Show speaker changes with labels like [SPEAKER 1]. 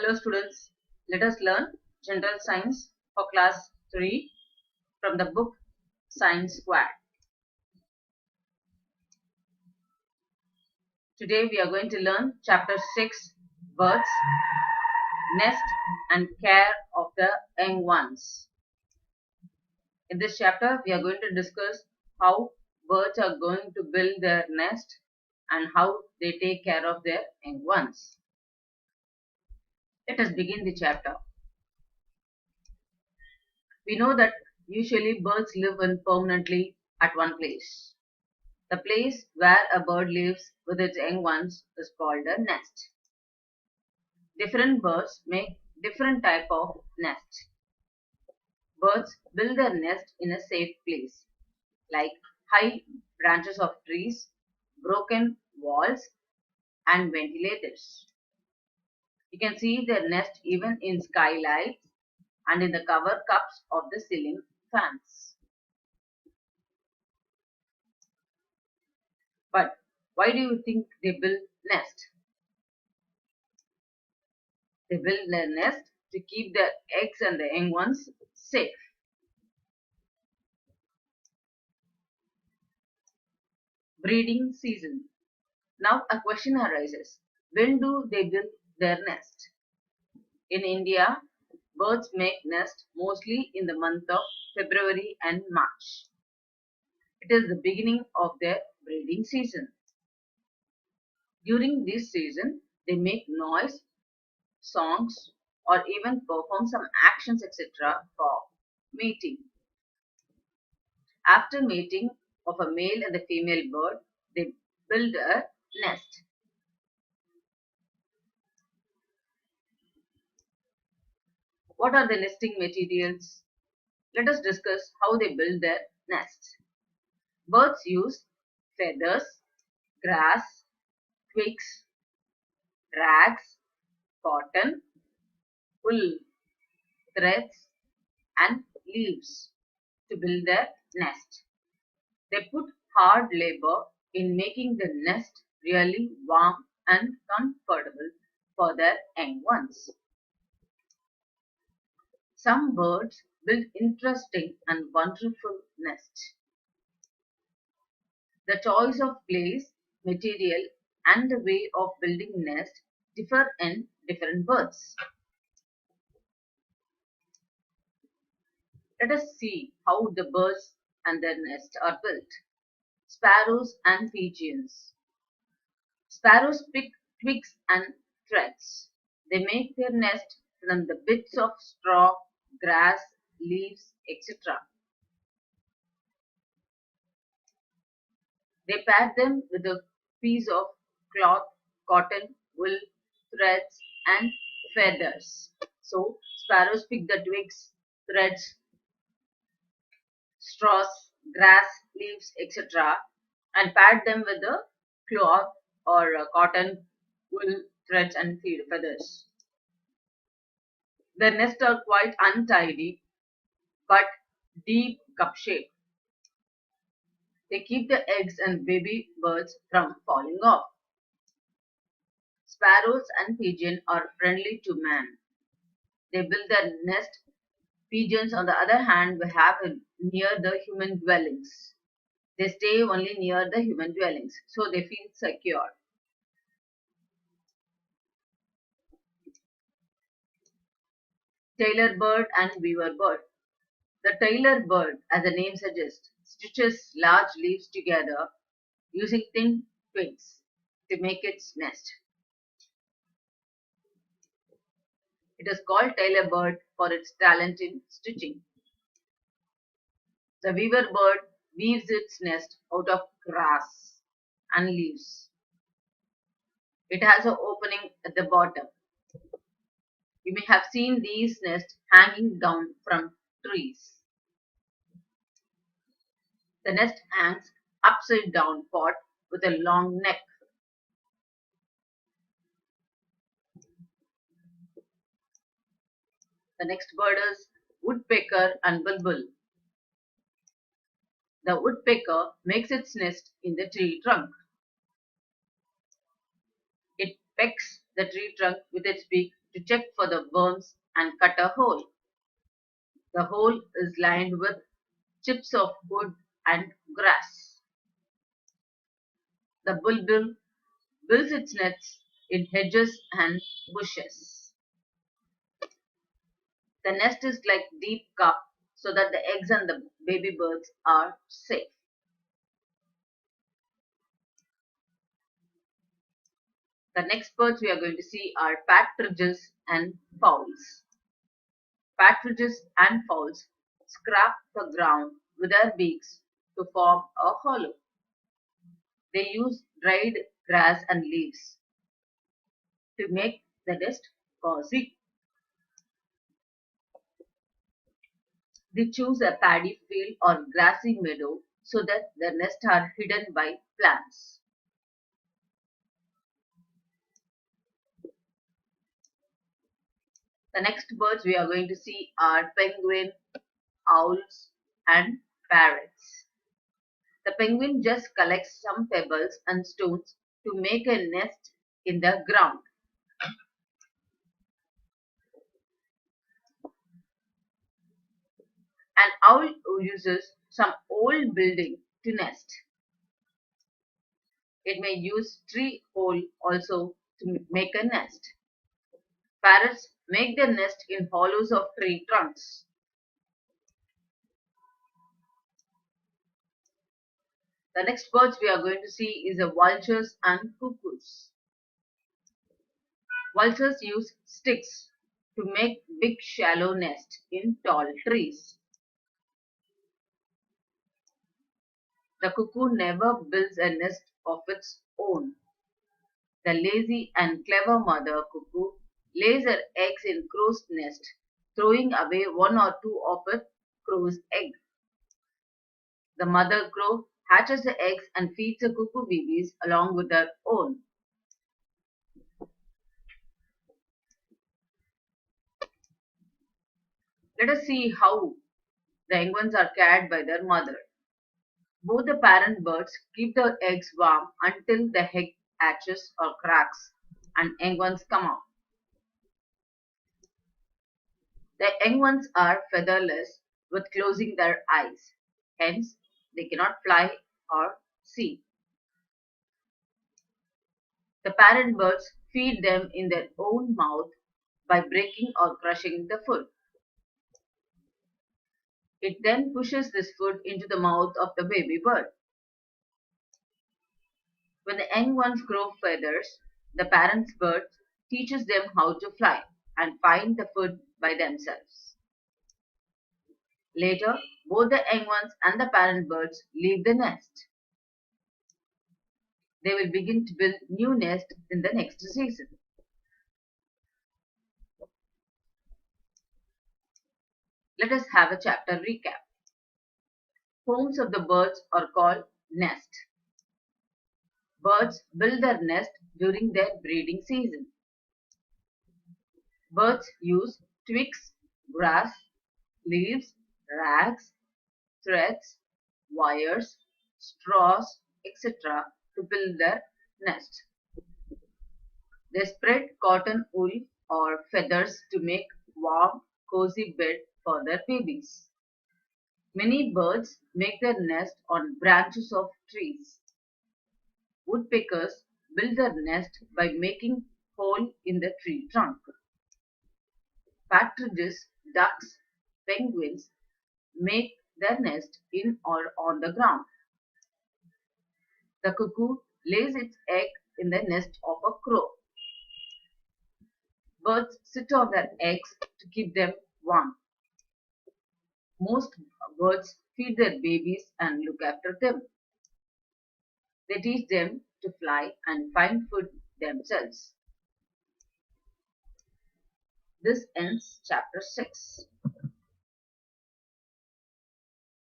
[SPEAKER 1] Hello students, let us learn General Science for class 3 from the book Science Squad. Today we are going to learn chapter 6, Birds, Nest and Care of the Young Ones. In this chapter we are going to discuss how birds are going to build their nest and how they take care of their young ones. Let us begin the chapter. We know that usually birds live permanently at one place. The place where a bird lives with its young ones is called a nest. Different birds make different type of nest. Birds build their nest in a safe place, like high branches of trees, broken walls, and ventilators. You can see their nest even in skylights and in the cover cups of the ceiling fans. But why do you think they build nest? They build their nest to keep their eggs and the young ones safe. Breeding season. Now a question arises. When do they build their nest? In India, birds make nest mostly in the month of February and March. It is the beginning of their breeding season. During this season, they make noise, songs, or even perform some actions, etc. for mating. After mating of a male and the female bird, they build a nest. What are the nesting materials? Let us discuss how they build their nests. Birds use feathers, grass, twigs, rags, cotton, wool, threads, and leaves to build their nest. They put hard labor in making the nest really warm and comfortable for their young ones. Some birds build interesting and wonderful nests. The choice of place, material, and the way of building nest differ in different birds. Let us see how the birds and their nests are built. Sparrows and pigeons. Sparrows pick twigs and threads. They make their nest from the bits of straw, grass, leaves, etc. They pad them with a piece of cloth, cotton, wool, threads, and feathers. So, sparrows pick the twigs, threads, straws, grass, leaves, etc. and pad them with the cloth or cotton, wool, threads, and feathers. Their nests are quite untidy but deep cup shape. They keep the eggs and baby birds from falling off. Sparrows and pigeons are friendly to man. They build their nest. Pigeons, on the other hand, will have it near the human dwellings. They stay only near the human dwellings, so they feel secure. Tailor bird and weaver bird. The tailor bird, as the name suggests, stitches large leaves together using thin twigs to make its nest. It is called tailor bird for its talent in stitching. The weaver bird weaves its nest out of grass and leaves. It has an opening at the bottom. You may have seen these nests hanging down from trees. The nest hangs upside down pot with a long neck. The next bird is woodpecker and bulbul. The woodpecker makes its nest in the tree trunk. It pecks the tree trunk with its beak to check for the worms and cut a hole. The hole is lined with chips of wood and grass. The bulbul builds its nests in hedges and bushes. The nest is like deep cup so that the eggs and the baby birds are safe. The next birds we are going to see are partridges and fowls. Partridges and fowls scrape the ground with their beaks to form a hollow. They use dried grass and leaves to make the nest cozy. They choose a paddy field or grassy meadow so that their nests are hidden by plants. The next birds we are going to see are penguin, owls, and parrots. The penguin just collects some pebbles and stones to make a nest in the ground. An owl uses some old building to nest. It may use tree hole also to make a nest. Parrots make their nest in hollows of tree trunks. The next birds we are going to see is the vultures and cuckoos. Vultures use sticks to make big shallow nests in tall trees. The cuckoo never builds a nest of its own. The lazy and clever mother cuckoo lays her eggs in crow's nest, throwing away one or two of a crow's egg. The mother crow hatches the eggs and feeds the cuckoo babies along with her own. Let us see how the young ones are cared by their mother. Both the parent birds keep the eggs warm until the egg hatches or cracks and young ones come out. The young ones are featherless with closing their eyes. Hence, they cannot fly or see. The parent birds feed them in their own mouth by breaking or crushing the food. It then pushes this food into the mouth of the baby bird. When the young ones grow feathers, the parent bird teaches them how to fly and find the food by themselves. Later, both the young ones and the parent birds leave the nest. They will begin to build new nests in the next season. Let us have a chapter recap. Homes of the birds are called nests. Birds build their nest during their breeding season. Birds use twigs, grass, leaves, rags, threads, wires, straws, etc. to build their nest. They spread cotton wool or feathers to make warm, cozy bed for their babies. Many birds make their nest on branches of trees. Woodpeckers build their nest by making hole in the tree trunk. Partridges, ducks, penguins make their nest in or on the ground. The cuckoo lays its egg in the nest of a crow. Birds sit on their eggs to keep them warm. Most birds feed their babies and look after them. They teach them to fly and find food themselves. This ends chapter 6.